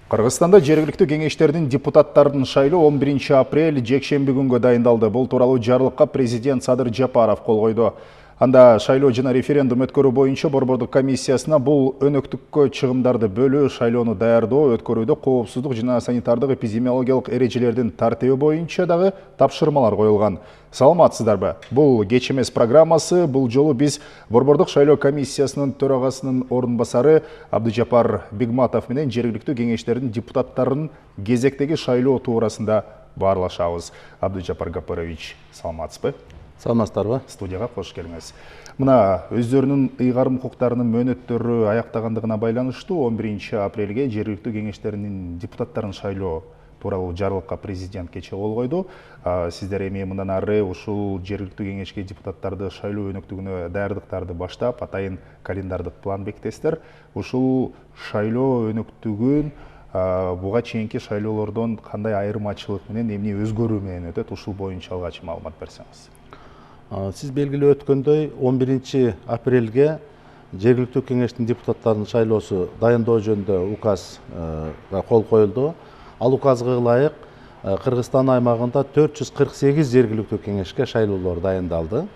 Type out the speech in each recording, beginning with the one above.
Кыргызстанда жергиликтүү кеңештердин депутаттарын шайлоо 11 апрель жекшемби күнгө дайындалды. Бул тууралуу жарлыкка президент Садыр Жапаров кол койду. Анда шайлоо жана референдум өткөрүү боюнча борбордук комиссиясына бул өнөктүккө чыгымдарды бөлүү, шайлоону даярдоо, өткөрүүдө коопсуздук жана санитардык эпидемиологиялык эрежелердин тартиби боюнча дагы тапшырмалар коюлган. Саламатсыздарбы? Бул кеч эмес программасы. Бул жолу биз борбордук шайлоо комиссиясынын төрагасынын орун басары Абдыжапар Бигматов менен жергиликтүү кеңештердин депутаттарынын кезектеги шайлоо туурасында баарлашабыз. Абдыжапар Гапарович, саламатсызбы? Саламатсыздарбы? Студияга кош келиңиз. Мына өздөрүнүн ыйгарым укуктарынын мөөнөттөрү аяктагандыгына байланыштуу 11 апрелге жергиликтүү кеңештеринин депутаттарын шайлоо тууралуу жарлыкка президент кечээ кол койду. Сиздер эми мындан ары ушул жергиликтүү кеңешке депутаттарды шайлоо өнөктүгүнө даярдыктарды баштап, атайын календардык план бекитесиздер. Ушул шайлоо өнөктүгүн буга чейинки шайлоолордон кандай айырмачылык менен, эмне өзгөрүү менен өтөт? Ушул боюнча алгач маалымат берсеңиз. Сиз белгилеп өткөндөй 11 апрелге жергиликтүү кеңештин депутаттарынын шайлоосу дайындоо жөнүндө указга кол коюлду. Ал указга ылайык Кыргызстан аймагында 448 жергиликтүү кеңешке шайлоолор дайындалды.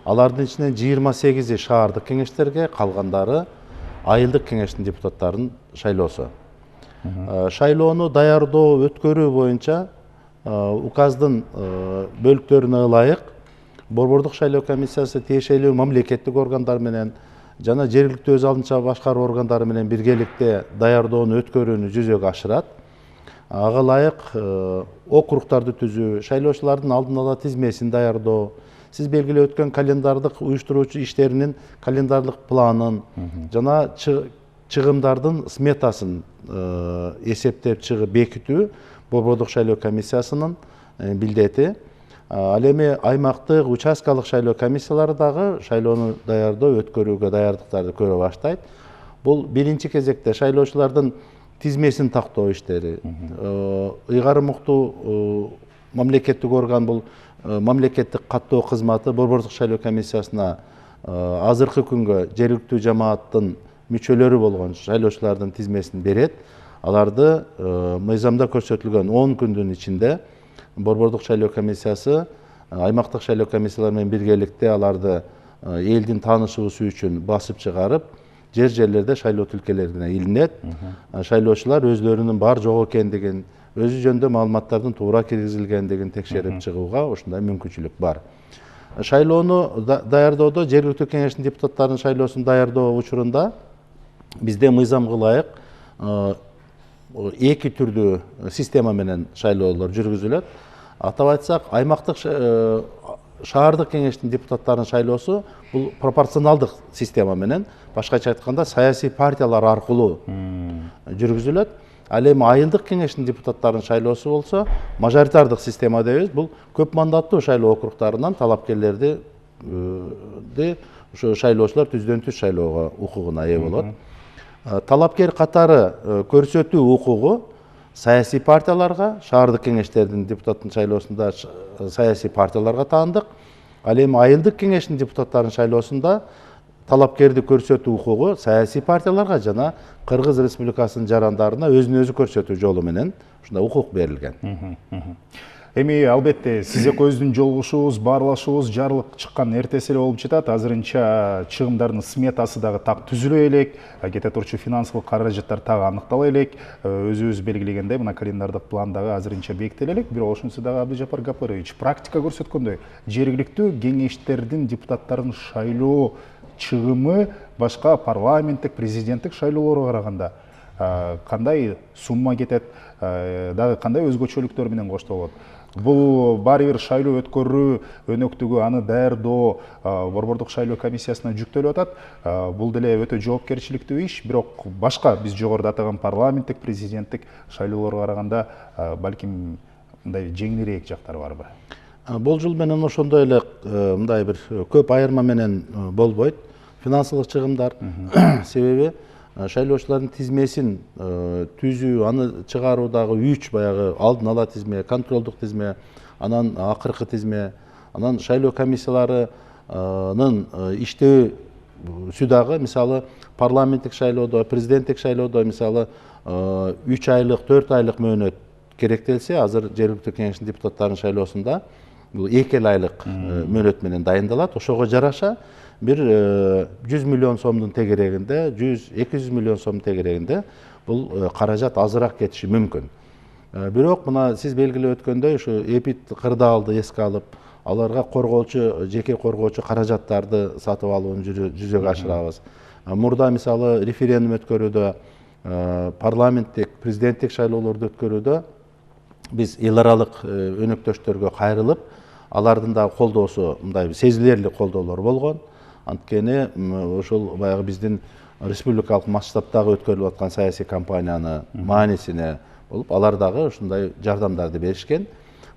Алардын ичинен 28 шаардык кеңештерге, калгандары айылдык кеңештин депутаттарынын шайлоосу. Шайлоону даярдоо, өткөрүү боюнча указдын бөлүктөрүнө ылайык борбордук шайлоо комиссиясы тиешелүү мамлекеттик органдар менен жана жергиликтүү өз алдынча башкаруу органдары менен биргеликте даярдоону, өткөрүүнү жүзөгө ашырат. Ага ылайык округдарды түзүү, шайлоочулардын алдын ала тизмесин даярдоо, сиз белгилеп өткөн календардык уюштуруучу иштеринин календардык планын жана чыгымдардын сметасын эсептеп чыгып бекитүү борбордук шайлоо комиссиясынын милдети. Ал эми аймактык, участкалык шайлоо комиссиялары дагы шайлоону даярдоо, өткөрүүгө даярдыктарды көрө баштайт. Бул биринчи кезекте шайлоочулардын тизмесин тактоо иштери. Ыйгарым уктуу мамлекеттик орган бул мамлекеттик каттоо кызматы борбордук шайлоо комиссиясына азыркы күнгө жергиликтүү жамааттын мүчөлөрү болгон шайлоочулардын тизмесин берет. Аларды мыйзамда көрсөтүлгөн 10 күндүн ичинде борбордук шайлоо комиссиясы аймактык шайлоо комиссиялары менен биргеликте аларды элдин таанышуусу үчүн басып чыгарып, жерлерде шайлоо тилкелерине илинет. Шайлоочулар өздөрүнүн бар жок экендигин, өзү жөнүндө маалыматтардын туура киргизилгендигин текшерип чыгууга ушундай мүмкүнчүлүк бар. Шайлоону даярдоодо жергиликтүү кеңештин депутаттарынын шайлоосун даярдоо учурунда бизде мыйзамга ылайык эки түрдүү система менен шайлоолор жүргүзүлөт. Атап айтсак, аймактык шаардык кеңештин депутаттарынын шайлоосу бул пропорционалдык система менен, башкача айтканда саясий партиялар аркылуу жүргүзүлөт. Ал эми айылдык кеңештин депутаттарынын шайлоосу болсо мажоритардык система дейбиз. Бул көп мандаттуу шайлоо округдарынан талапкерлерди ушу шайлоочулар түздөн түз шайлоого укугуна ээ болот. Талапкер катары көрсөтүү укугу саясий партияларга, шаардык кеңештердин депутаттын шайлоосунда саясий партияларга таандык. Ал эми айылдык кеңештин депутаттарынын шайлоосунда талапкерди көрсөтүү укугу саясий партияларга жана Кыргыз Республикасынын жарандарына өзүн өзү көрсөтүү жолу менен ушундай укук берилген. Эми албетте сиз экөөбүздүн жолугушуубуз, баарлашуубуз жарлык чыккан эртеси эле болуп жатат. Азырынча чыгымдардын сметасы дагы так түзүлө элек, кете турчу финансылык каражаттар так аныктала элек. Өзүбүз белгилегендей, мына календардык план дагы азырынча бекитиле элек. Бирок ошонусу дагы Абдыжапар Гапарович, практика көрсөткөндөй, жергиликтүү кеңештердин депутаттарын шайлоо чыгымы башка парламенттик, президенттик шайлоолорго караганда кандай сумма кетет, дагы кандай өзгөчөлүктөр менен коштолот? Бул баары бир шайлоо өткөрүү өнөктүгү, аны даярдоо борбордук шайлоо комиссиясына жүктөлүп атат. Бул деле өтө жоопкерчиликтүү иш, бирок башка биз жогоруда атаган парламенттик, президенттик шайлоолорго караганда балким мындай жеңилирээк жактары барбы? Болжол менен ошондой эле мындай бир көп айырма менен болбойт. Финансылык чыгымдар себеби шайлоочулардын тизмесин түзүү, аны чыгаруудагы 3 баягы алдын ала тизме, контролдук тизме, анан акыркы тизме, анан шайлоо комиссияларынын иштөө сүйдагы мисалы парламенттик шайлоодо, президенттик шайлоодо мисалы 3 айлык, 4 айлык мөөнөт керектелсе, азыр жергиликтүү кеңештин депутаттарынын шайлоосунда бул 2 айлык мөөнөт менен дайындалат. Ошого жараша бир 100 миллион сомдун тегерегинде, 100-200 миллион сомдун тегерегинде бул каражат азыраак кетиши мүмкүн. Бирок мына сиз белгилеп өткөндөй, ушу эпид кырдаалды эске алып, аларга коргоочу, жеке коргоочу каражаттарды сатып алууну жүзөгө ашырабыз. Мурда мисалы референдум өткөрүүдө, парламенттик, президенттик шайлоолорду өткөрүүдө биз эл аралык өнөктөштөргө кайрылып, алардын да колдоосу мындай сезилерлик колдоолор болгон. Анткени ошол баягы биздин республикалык масштабтагы өткөрүлүп аткан саясий кампанияны маанисине болуп, алар дагы ушундай жардамдарды беришкен.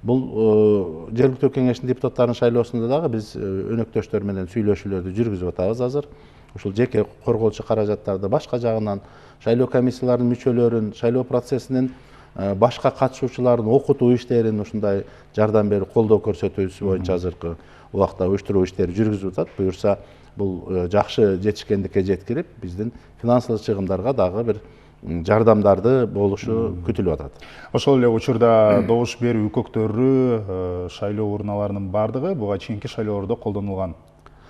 Бул жергиликтүү кеңештин депутаттарынын шайлоосунда дагы биз өнөктөштөр менен сүйлөшүүлөрдү жүргүзүп атабыз азыр. Ушул жеке корголчу каражаттарды башка жагынан шайлоо комиссияларынын мүчөлөрүн, шайлоо процессинин башка катышуучулардын окутуу иштерин ушундай жардам берип колдоо көрсөтүүсү боюнча азыркы убакта уюштуруу иштери жүргүзүлүп атат. Буюрса бул жакшы жетишкендикке жеткирип, биздин финансылык чыгымдарга дагы бир жардамдарды болушу күтүлүп атат. Ошол эле учурда добуш берүү үкөктөрү, шайлоо урналарынын бардыгы буга чейинки шайлоолордо колдонулган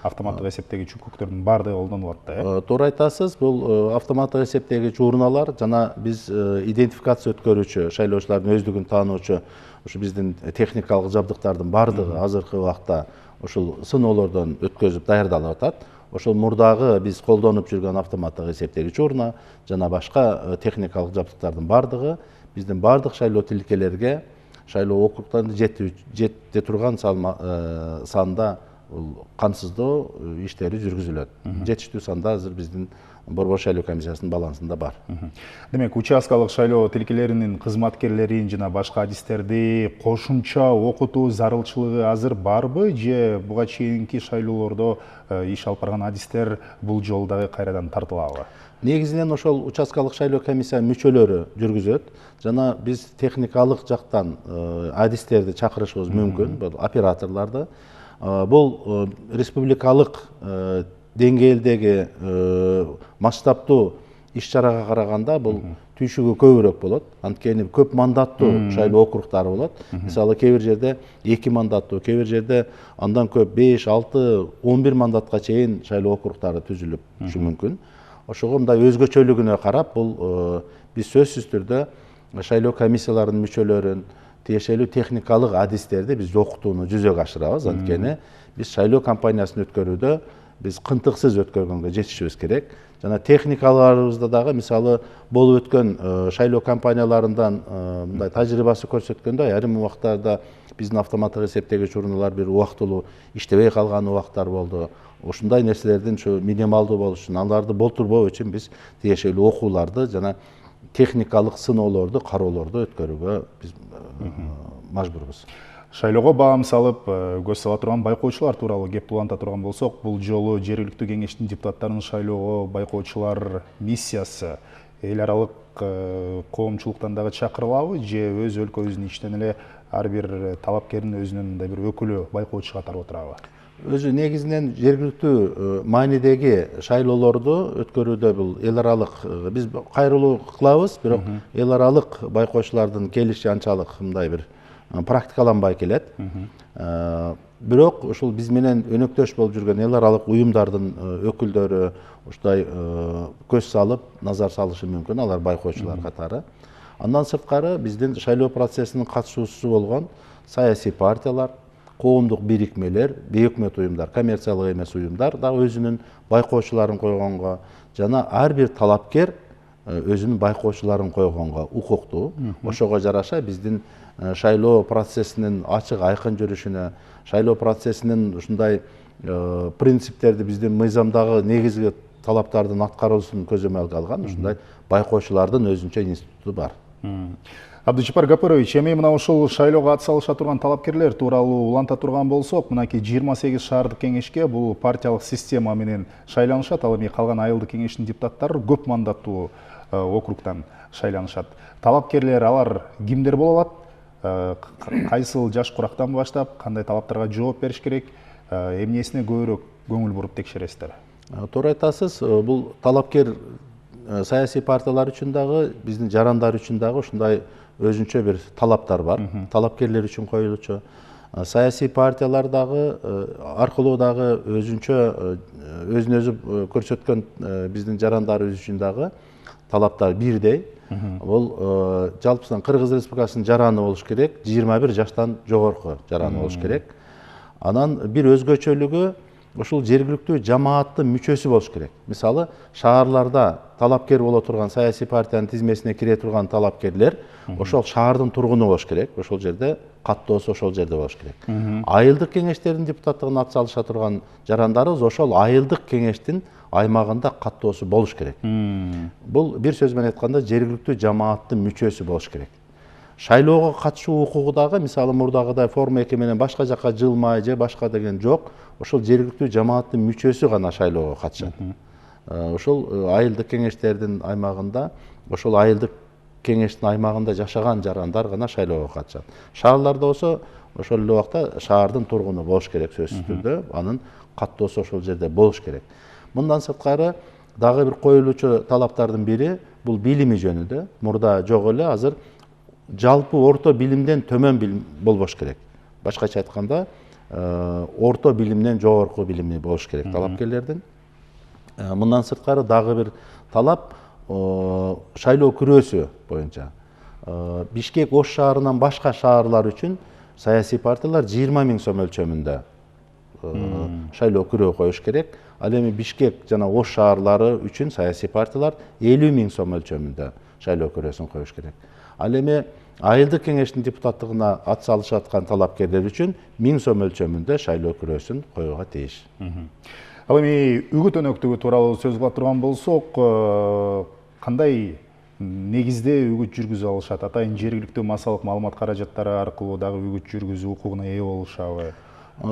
автоматтык эсептегич үкөктөрдүн бардыгы колдонулуп атты. Туура айтасыз, бул автоматтык эсептегич урналар жана биз идентификация өткөрүүчү, шайлоочулардын өздүгүн таануучу ушу биздин техникалык жабдыктардын бардыгы азыркы убакта ушул сыноолордон өткөзүп даярдалып атат. Ошол мурдагы биз колдонуп жүргөн автоматтык эсептегич урна жана башка техникалык жабдыктардын бардыгы биздин бардык шайлоо тилкелерге, шайлоо округдарында жетте турган санда камсыздоо иштери жүргүзүлөт. Жетиштүү санда азыр биздин Борбор шайлоо комиссиясынын балансында бар. Демек, участкалык шайлоо тилкелеринин кызматкерлерин жана башка адистерди кошумча окутуу зарылчылыгы азыр барбы, же буга чейинки шайлоолордо иш алып барган адистер бул жолу дагы кайрадан тартылабы? Негизинен ошол участкалык шайлоо комиссиянын мүчөлөрү жүргүзөт жана биз техникалык жактан адистерди чакырышыбыз мүмкүн, бул операторлорду. Бул республикалык деңгээлдеги масштабтуу иш-чарага караганда бул түйшүгү көбүрөөк болот. Анткени көп мандаттуу шайлоо округдары болот. Мисалы кээ бир жерде 2 мандаттуу, кээ бир жерде андан көп 5, 6, 11 мандатка чейин шайлоо округдары түзүлүп мүмкүн. Ошого мындай өзгөчөлүгүнө карап, бул биз сөзсүз түрдө шайлоо комиссияларынын мүчөлөрүн, тиешелүү техникалык адистерди биз окутууну жүзөгө ашырабыз. Анткени биз шайлоо кампаниясын өткөрүүдө биз кынтыксыз өткөргөнгө жетишибиз керек. Жана техникаларыбызда дагы мисалы болуп өткөн шайлоо кампанияларынан мындай тажрыйбасы көрсөткөндөй, айрым убактарда биздин автоматтык эсептегич урналар бир убактылуу иштебей калган убактар болду. Ушундай нерселердин ушу минималдуу болушун, аларды болтурбоо үчүн биз тиешелүү окууларды жана техникалык сыноолорду, кароолорду өткөрүүгө биз мажбурбуз. Шайлоого баам салып, көз сала турган байкоочулар тууралуу кеп уланта турган болсок, бул жолу жергиликтүү кеңештин депутаттарынын шайлоого байкоочулар миссиясы эл аралык коомчулуктан дагы чакырылабы, же өз өлкөбүздүн ичинен эле ар бир талапкердин өзүнүн мындай бир өкүлү байкоочу катары отурабы? Өзү негизинен жергиликтүү маанидеги шайлоолорду өткөрүүдө бул эл аралык биз кайрылуу кылабыз, бирок эл аралык байкоочулардын келиши анчалык мындай бир практикаланбай келет. Бирок ушул биз менен өнөктөш болуп жүргөн эл аралык уюмдардын өкүлдөрү ушундай көз салып, назар салышы мүмкүн, алар байкоочулар катары. Андан сырткары биздин шайлоо процессинин катышуучусу болгон саясий партиялар, коомдук бирикмелер, бейөкмөт уюмдар, коммерциялык эмес уюмдар да өзүнүн байкоочуларын койгонго жана ар бир талапкер өзүнүн байкоочуларын койгонго укуктуу. Ошого жараша биздин шайлоо процессинин ачык айкын жүрүшүнө, шайлоо процессинин ушундай принциптерди биздин мыйзамдагы негизги талаптардын аткаруусун көзөмөлгө алган ушундай байкоочулардын өзүнчө институту бар. Абдыжапар Гапырович, эми мына ушул шайлоого атсалыша турган талапкерлер тууралуу уланта турган болсок, мынакей 28 шаардык кеңешке бул партиялык система менен шайланышат. Ал эми калган айылдык кеңештин депутаттары көп мандаттуу округдан шайланышат. Талапкерлер алар кимдер боло алат? Кайсыл жаш курактан баштап кандай талаптарга жооп бериш керек? Эмнесине көбүрөөк көңүл буруп текшересиздер? Туура айтасыз, бул талапкер саясий партиялар үчүн дагы, биздин жарандар үчүн дагы ушундай өзүнчө бир талаптар бар. Талапкерлер үчүн коюлчу. Саясий партиялар дагы аркылуу дагы өзүнчө өзүн өзү көрсөткөн биздин жарандарыбыз үчүн дагы талаптар бирдей. Бул жалпысынан Кыргыз Республикасынын жараны болуш керек, 21 жаштан жогорку жараны болуш керек. Анан бир өзгөчөлүгү ушул жергиликтүү жамааттын мүчөсү болуш керек. Мисалы, шаарларда талапкер боло турган саясий партиянын тизмесине кире турган талапкерлер ошол шаардын тургуну болуш керек. Ошол жерде каттоосу ошол жерде болуш керек. Айылдык кеңештердин депутаттыгына атсалыша турган жарандарыбыз ошол айылдык кеңештин аймагында каттоосу болуш керек. Бул бир сөз менен айтканда жергиликтүү жамааттын мүчөсү болуш керек. Шайлоого катышуу укугу дагы, мисалы, мурдагыдай форма 2 менен башка жакка жылмай же башка деген жок. Ошол жергиликтүү жамааттын мүчөсү гана шайлоого катышат. Ошол айылдык кеңештердин аймагында, ошол айылдык кеңештин аймагында жашаган жарандар гана шайлоого катышат. Шаарларда болсо ошол эле убакта шаардын тургуну болуш керек сөзсүз түрдө, анын каттоосу ошол жерде болуш керек. Мындан сырткары дагы бир коюлуучу талаптардын бири бул билими жөнүндө. Мурда жок эле, азыр жалпы орто билимден төмөн билим болбош керек. Башкача айтканда, орто билимден жогорку билими болуш керек талапкерлердин. Мындан сырткары дагы бир талап шайлоо күрөөсү боюнча. Бишкек Ош шаарынан башка шаарлар үчүн саясий партиялар 20 000 сом өлчөмүндө шайлоо күрөө коюш керек. Ал эми Бишкек жана Ош шаарлары үчүн саясий партиялар 50 000 сом өлчөмүндө шайлоо күрөөсүн коюш керек. Ал эми айылдык кеңештин депутаттыгына атсалышып аткан талапкерлер үчүн 1000 сом өлчөмүндө шайлоо күрөөсүн коюуга тийиш. Ал эми үгүт өнөктүгү тууралуу сөз кыла турган болсок, кандай негизде үгүт жүргүзүп алышат? Атайын жергиликтүү массалык маалымат каражаттары аркылуу дагы үгүт жүргүзүү укугуна ээ болушабы?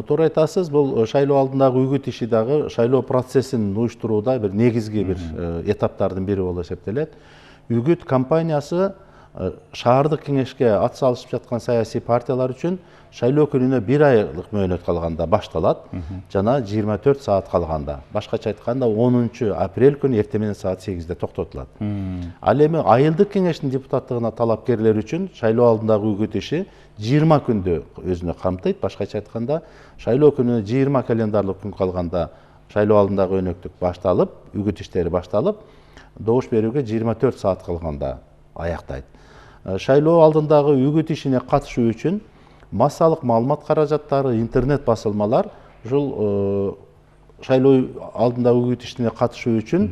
Туура айтасыз, бул шайлоо алдындагы үгүт иши дагы шайлоо процессин уюштурууда бир негизги бир этаптардын бири болуп эсептелет. Үгүт кампаниясы шаардык кеңешке атсалышып жаткан саясий партиялар үчүн шайлоо күнүнө 1 айлык мөөнөт калганда башталат, жана 24 саат калганда. Башкача айтканда 10 апрель күнү эртең менен саат 8-де токтотулат. Ал эми айылдык кеңештин депутаттыгына талапкерлер үчүн шайлоо алдындагы үгүт иши 20 күндү өзүнө камтыйт. Башкача айтканда, шайлоо күнүнө 20 календарлык күн калганда шайлоо алдындагы өнөктүк башталып, үгүт иштери башталып, добуш берүүгө 24 саат калганда аяктайт. Шайлоо алдындагы үгүт ишине катышуу үчүн массалык маалымат каражаттары, интернет басылмалар ушул шайлоо алдындагы үгүт ишине катышуу үчүн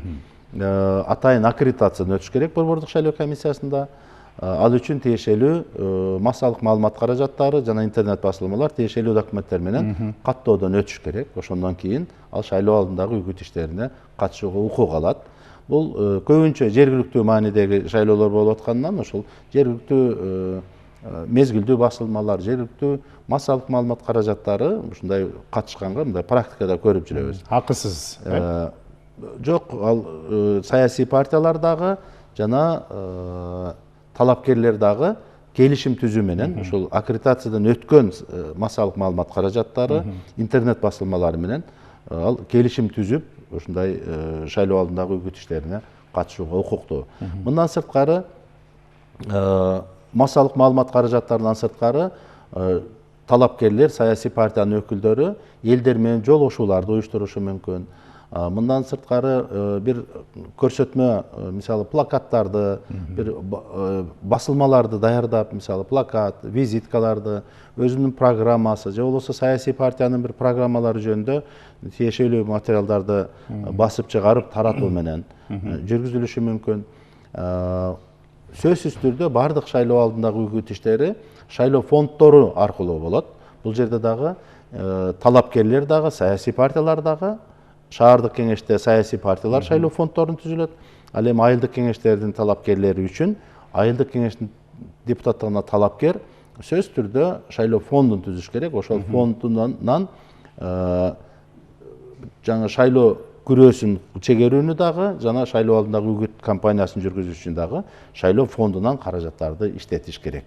атайын аккредитациядан өтүш керек Борбордук шайлоо комиссиясында. Ал үчүн тиешелүү массалык маалымат каражаттары жана интернет басылмалар тиешелүү документтер менен каттоодон өтүш керек. Ошондон кийин ал шайлоо алдындагы үгүт иштерине катышууга укук алат. Бул көбүнчө жергиликтүү маанидеги шайлоолор болуп атканынан ошол жергиликтүү мезгилдүү басылмалар, жергиликтүү массалык маалымат каражаттары ушундай катышканга мындай практикада көрүп жүрөбүз. Акысыз? Жок, ал саясий партиялар дагы жана талапкерлер дагы келишим түзүү менен ушул аккредитациядан өткөн массалык маалымат каражаттары, интернет басылмалары менен ал келишим түзүп, ушундай шайлоо алдындагы үгүт иштерине катышууга укуктуу. Мындан сырткары массалык маалымат каражаттарынан сырткары талапкерлер, саясий партиянын өкүлдөрү элдер менен жолугушууларды уюштурушу мүмкүн. Мындан сырткары бир көрсөтмө, мисалы плакаттарды, бир басылмаларды даярдап, мисалы плакат, визиткаларды, өзүнүн программасы же болбосо саясий партиянын бир программалары жөнүндө тиешелүү материалдарды басып чыгарып таратуу менен жүргүзүлүшү мүмкүн. Сөзсүз түрдө бардык шайлоо алдындагы үгүт иштери шайлоо фонддору аркылуу болот. Бул жерде дагы талапкерлер дагы, саясий партиялар дагы, шаардык кеңеште саясий партиялар шайлоо фонддорун түзүлөт. Ал эми айылдык кеңештердин талапкерлери үчүн айылдык кеңештин депутаттыгына талапкер сөзсүз түрдө шайлоо фондун түзүш керек. Ошол фондунан жаңы шайлоо күрөөсүн чегерүүнү дагы жана шайлоо алдындагы үгүт кампаниясын жүргүзүш үчүн дагы шайлоо фондунан каражаттарды иштетиш керек.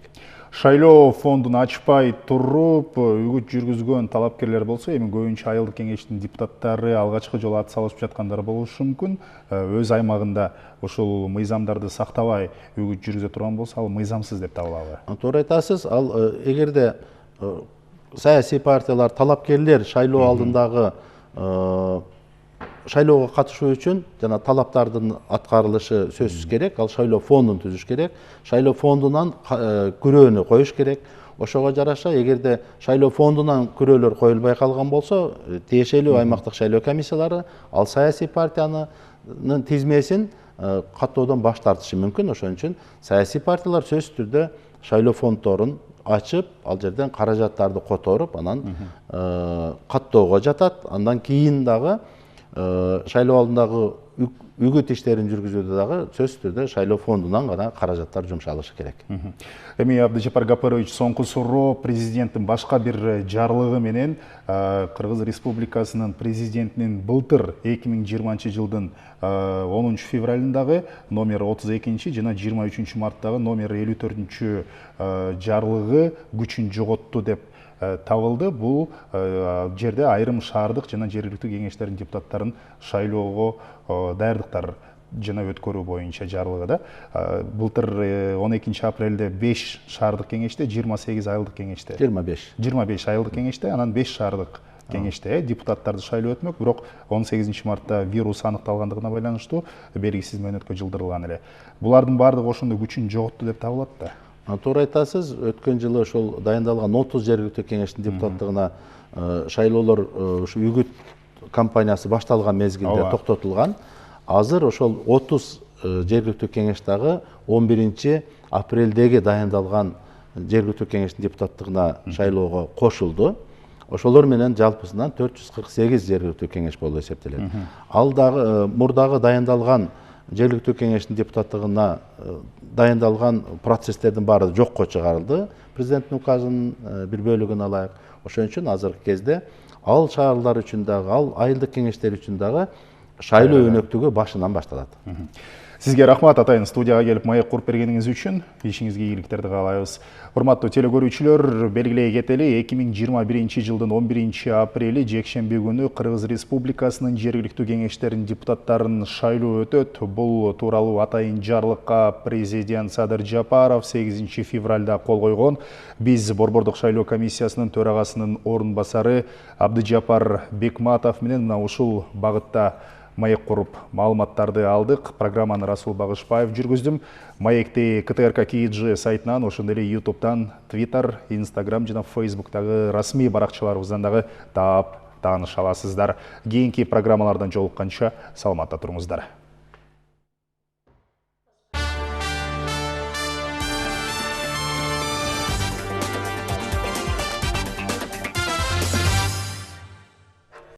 Шайлоо фондун ачпай туруп үгүт жүргүзгөн талапкерлер болсо, эми көбүнчө айылдык кеңештин депутаттары алгачкы жолу ат салышып жаткандар болушу мүмкүн. Өз аймагында ушул мыйзамдарды сактабай үгүт жүргүзө турган болсо, ал мыйзамсыз деп табылабы? Туура айтасыз. Ал эгерде саясий партиялар, талапкерлер шайлоо алдындагы шайлоого катышуу үчүн жана талаптардын аткарылышы сөзсүз керек. Ал шайлоо фондун түзүш керек. Шайлоо фондунан күрөөнү коюш керек. Ошого жараша, эгерде шайлоо фондунан күрөөлөр коюлбай калган болсо, тиешелүү аймактык шайлоо комиссиялары ал саясий партиянын тизмесин каттоодон баш тартышы мүмкүн. Ошон үчүн саясий партиялар сөзсүз түрдө шайлоо фонддорун ачып, ал жерден каражаттарды которуп, анан каттоого жатат. Андан кийин дагы шайлоо алдындагы үгүт иштерин жүргүзүүдө дагы сөзсүз түрдө шайлоо фондунан гана каражаттар жумшалышы керек. Эми Абдыжапар Гапарович, соңку суроо президенттин башка бир жарлыгы менен Кыргыз Республикасынын президентинин былтыр 2020 жылдын 10 февралындагы номер 32 жана 23 марттагы номер 54 жарлыгы күчүн жоготту деп табылды. Бул жерде айрым шаардык жана жергиликтүү кеңештердин депутаттарын шайлоого даярдыктар жана өткөрүү боюнча жарлыгы да. Былтыр 12 апрелде 5 шаардык кеңеште, 28 айылдык кеңеште. 25 айылдык кеңеште, анан 5 шаардык кеңеште депутаттарды шайлоо өтмөк. Бирок 18 мартта вирус аныкталгандыгына байланыштуу белгисиз мөөнөткө жылдырылган эле. Булардын баардыгы ошондо күчүн жоготту деп табылат да. Туура айтасыз. Өткөн жылы ошол дайындалган 30 жергиликтүү кеңештин депутаттыгына шайлоолор ушу үгүт кампаниясы башталган мезгилде токтотулган. Азыр ошол 30 жергиликтүү кеңеш дагы 11 апрелдеги дайындалган жергиликтүү кеңештин депутаттыгына шайлоого кошулду. Ошолор менен жалпысынан 448 жергиликтүү кеңеш болуп эсептелет. Ал дагы мурдагы дайындалган жергиликтүү кеңештин депутаттыгына дайындалган процесстердин баары жокко чыгарылды. Президенттин указынын бир бөлүгүн алайык. Ошон үчүн азыркы кезде ал шаарлар үчүн дагы, ал айылдык кеңештер үчүн дагы шайлоо өнөктүгү башынан башталат. Сизге рахмат атайын, студияга келип маек куруп бергениңиз үчүн. Ишиңизге ийгиликтерди каалайбыз. Урматтуу телекөрүүчүлөр, белгилей кетели, 2021 жылдын 11 апрели жекшемби күнү Кыргыз Республикасынын жергиликтүү кеңештеринин депутаттарын шайлоо өтөт. Бул тууралуу атайын жарлыкка президент Садыр Жапаров 8 февралда кол койгон. Биз Борбордук шайлоо комиссиясынын төрагасынын орун басары Абдыжапар Бекматов менен мына ушул багытта маек куруп маалыматтарды алдык. Программаны Расул Багышбаев жүргүздүм. Маекти КТРК KG сайтынан, ошондой эле YouTube'дан, Twitter, Instagram жана Facebook'тагы расмий баракчаларыбыздан дагы таап тааныша аласыздар. Кийинки программалардан жолукканча саламатта туруңуздар.